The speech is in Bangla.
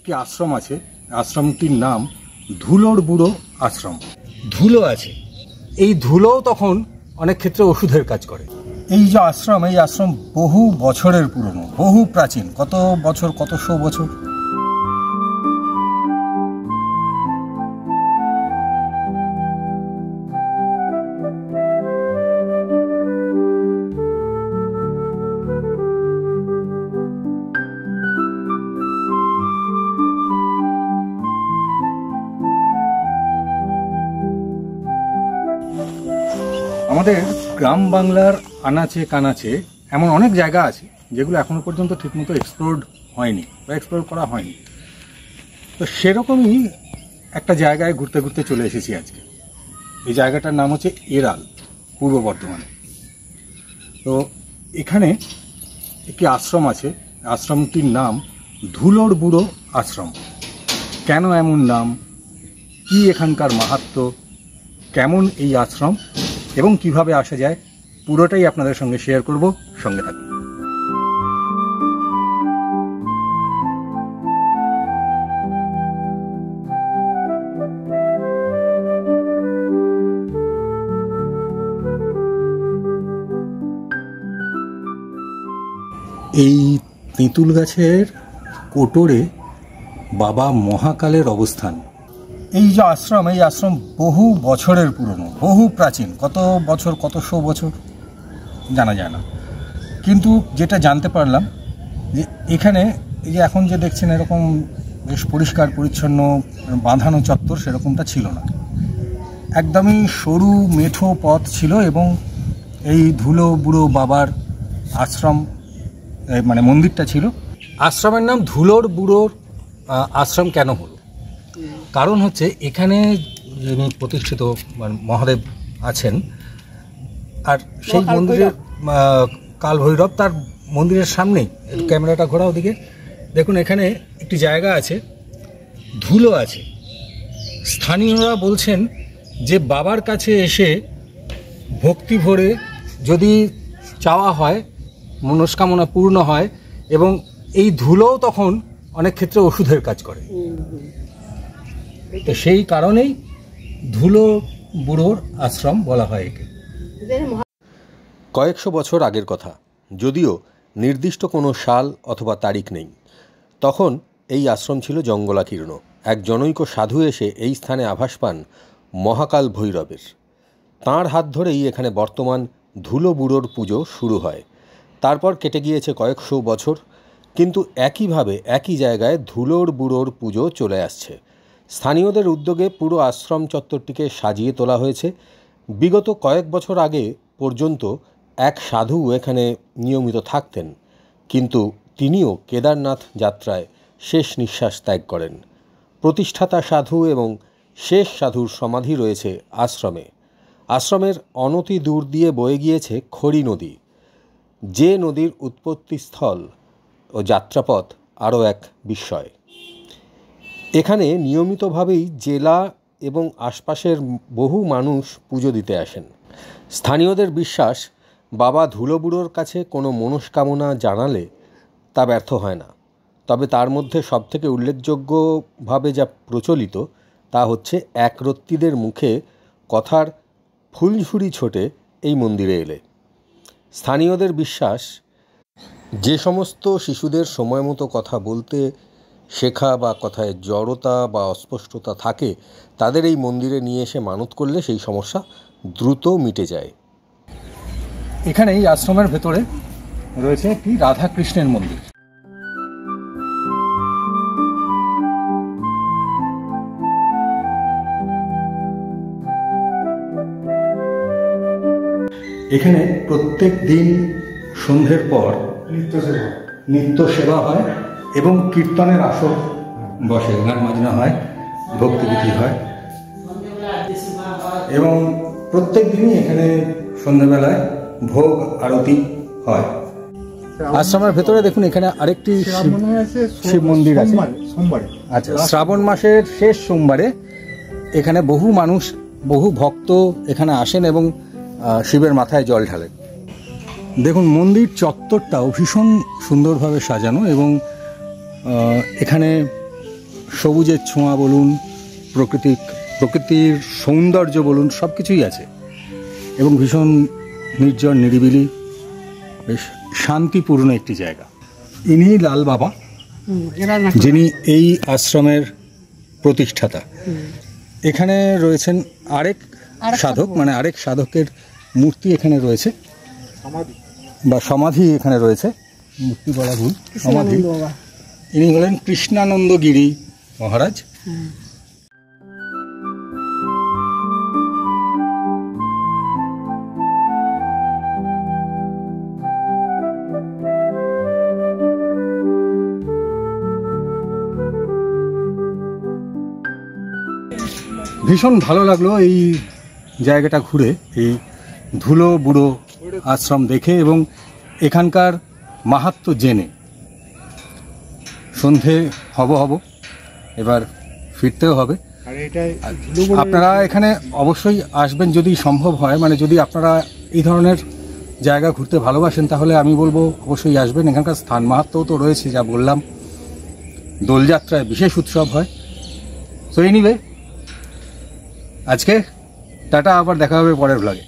একটি আশ্রম আছে, আশ্রমটির নাম ধুলোর বুড়ো আশ্রম। ধুলো আছে, এই ধুলোও তখন অনেক ক্ষেত্রে ওষুধের কাজ করে। এই যে আশ্রম, এই আশ্রম বহু বছরের পুরনো, বহু প্রাচীন, কত বছর, কত শো বছর। আমাদের গ্রাম বাংলার আনাচে কানাচে এমন অনেক জায়গা আছে যেগুলো এখনো পর্যন্ত ঠিকমতো এক্সপ্লোর হয়নি বা এক্সপ্লোর করা হয়নি। তো সেরকমই একটা জায়গায় ঘুরতে ঘুরতে চলে এসেছি আজকে। এই জায়গাটার নাম হচ্ছে এরাল, পূর্ব বর্ধমানে। তো এখানে একটি আশ্রম আছে, আশ্রমটির নাম ধুলোর বুড়ো আশ্রম। কেন এমন নাম, কি এখানকার মাহাত্ম্য, কেমন এই আশ্রম এবং কিভাবে আসা যায়, পুরোটাই আপনাদের সঙ্গে শেয়ার করব, সঙ্গে থাকুন। এই তেঁতুল গাছের কোটরে বাবা মহাকালের অবস্থান। এই যে আশ্রম, এই আশ্রম বহু বছরের পুরনো, বহু প্রাচীন, কত বছর, কত শো বছর জানা যায় না। কিন্তু যেটা জানতে পারলাম যে এখানে এই যে এখন যে দেখছেন এরকম বেশ পরিষ্কার পরিচ্ছন্ন বাঁধানো চত্বর, সেরকমটা ছিল না। একদমই সরু মেঠো পথ ছিল এবং এই ধুলো বুড়ো বাবার আশ্রম মানে মন্দিরটা ছিল। আশ্রমের নাম ধুলোর বুড়োর আশ্রম কেন হলো? কারণ হচ্ছে এখানে যিনি প্রতিষ্ঠিত মহাদেব আছেন, আর সেই মন্দিরের কাল ভৈরব, তার মন্দিরের সামনেই, একটু ক্যামেরাটা ঘোরাও দিকে, দেখুন এখানে একটি জায়গা আছে, ধুলো আছে। স্থানীয়রা বলছেন যে বাবার কাছে এসে ভক্তি ভরে যদি চাওয়া হয়, মনস্কামনা পূর্ণ হয়, এবং এই ধুলোও তখন অনেক ক্ষেত্রে ওষুধের কাজ করে। তো সেই কারণেই ধুলো বুড়োর আশ্রম বলা হয় একে। কয়েকশো বছর আগের কথা, যদিও নির্দিষ্ট কোনো সাল অথবা তারিখ নেই। তখন এই আশ্রম ছিল জঙ্গলাকীর্ণ। এক জনৈক সাধু এসে এই স্থানে আভাস পান মহাকাল ভৈরবের। তাঁর হাত ধরেই এখানে বর্তমান ধুলো বুড়োর পুজো শুরু হয়। তারপর কেটে গিয়েছে কয়েকশো বছর, কিন্তু একইভাবে একই জায়গায় ধুলোর বুড়োর পুজো চলে আসছে। স্থানীয়দের উদ্যোগে পুরো আশ্রম চত্বরটিকে সাজিয়ে তোলা হয়েছে। বিগত কয়েক বছর আগে পর্যন্ত এক সাধু এখানে নিয়মিত থাকতেন, কিন্তু তিনিও কেদারনাথ যাত্রায় শেষ নিঃশ্বাস ত্যাগ করেন। প্রতিষ্ঠাতা সাধু এবং শেষ সাধুর সমাধি রয়েছে আশ্রমে। আশ্রমের অনতি দূর দিয়ে বয়ে গিয়েছে খড়ি নদী, যে নদীর উৎপত্তিস্থল ও যাত্রাপথ আরও এক বিস্ময়। এখানে নিয়মিতভাবেই জেলা এবং আশপাশের বহু মানুষ পুজো দিতে আসেন। স্থানীয়দের বিশ্বাস, বাবা ধুলোবুড়োর কাছে কোনো মনস্কামনা জানালে তা ব্যর্থ হয় না। তবে তার মধ্যে সবথেকে উল্লেখযোগ্যভাবে যা প্রচলিত তা হচ্ছে একরত্তিদের মুখে কথার ফুলঝুরি ছোটে এই মন্দিরে এলে। স্থানীয়দের বিশ্বাস, যে সমস্ত শিশুদের সময় মতো কথা বলতে শেখা বা কথায় জড়তা বা অস্পষ্টতা থাকে, তাদের এই মন্দিরে নিয়ে এসে মানত করলে সেই সমস্যা দ্রুত মিটে যায়। এখানে এই আশ্রমের ভেতরে রয়েছে একটি রাধা কৃষ্ণের মন্দির। এখানে প্রত্যেক দিন সন্ধ্যের পর নিত্য সেবা হয় এবং কীর্তনের আসর বসে, গান বাজনা হয়, ভক্তিগীতি হয়, এবং প্রত্যেক দিনই এখানে সন্ধ্যাবেলায় ভোগ আরতি হয়। আশ্রমের ভেতরে দেখুন এখানে আরেকটি শিব মন্দির আছে। আচ্ছা, শ্রাবণ মাসের শেষ সোমবারে এখানে বহু মানুষ, বহু ভক্ত এখানে আসেন এবং শিবের মাথায় জল ঢালেন। দেখুন মন্দির চত্বরটাও ভীষণ সুন্দরভাবে সাজানো এবং এখানে সবুজের ছোঁয়া বলুন, প্রকৃতির সৌন্দর্য বলুন, সব কিছুই আছে এবং ভীষণ নির্জন, নিরিবিলি, বেশ শান্তিপূর্ণ একটি জায়গা। ইনি লাল বাবা, যিনি এই আশ্রমের প্রতিষ্ঠাতা। এখানে রয়েছেন আরেক সাধক, মানে আরেক সাধকের মূর্তি এখানে রয়েছে, বা সমাধি এখানে রয়েছে, মূর্তি বলা ভুল, সমাধি। ইনি হলেন কৃষ্ণানন্দ গিরি মহারাজ। ভীষণ ভালো লাগলো এই জায়গাটা ঘুরে, এই ধুলো বুড়ো আশ্রম দেখে এবং এখানকার মাহাত্ম্য জেনে। সন্ধে হব এবার ফিরতেও হবে। আপনারা এখানে অবশ্যই আসবেন যদি সম্ভব হয়, মানে যদি আপনারা এই ধরনের জায়গা ঘুরতে ভালোবাসেন তাহলে আমি বলবো অবশ্যই আসবেন। এখানকার স্থান মাহাত্ম্যও তো রয়েছে, যা বললাম। দোলযাত্রায় বিশেষ উৎসব হয়। তো এনিওয়ে, আজকে টাটা, আবার দেখা হবে পরের ব্লগে।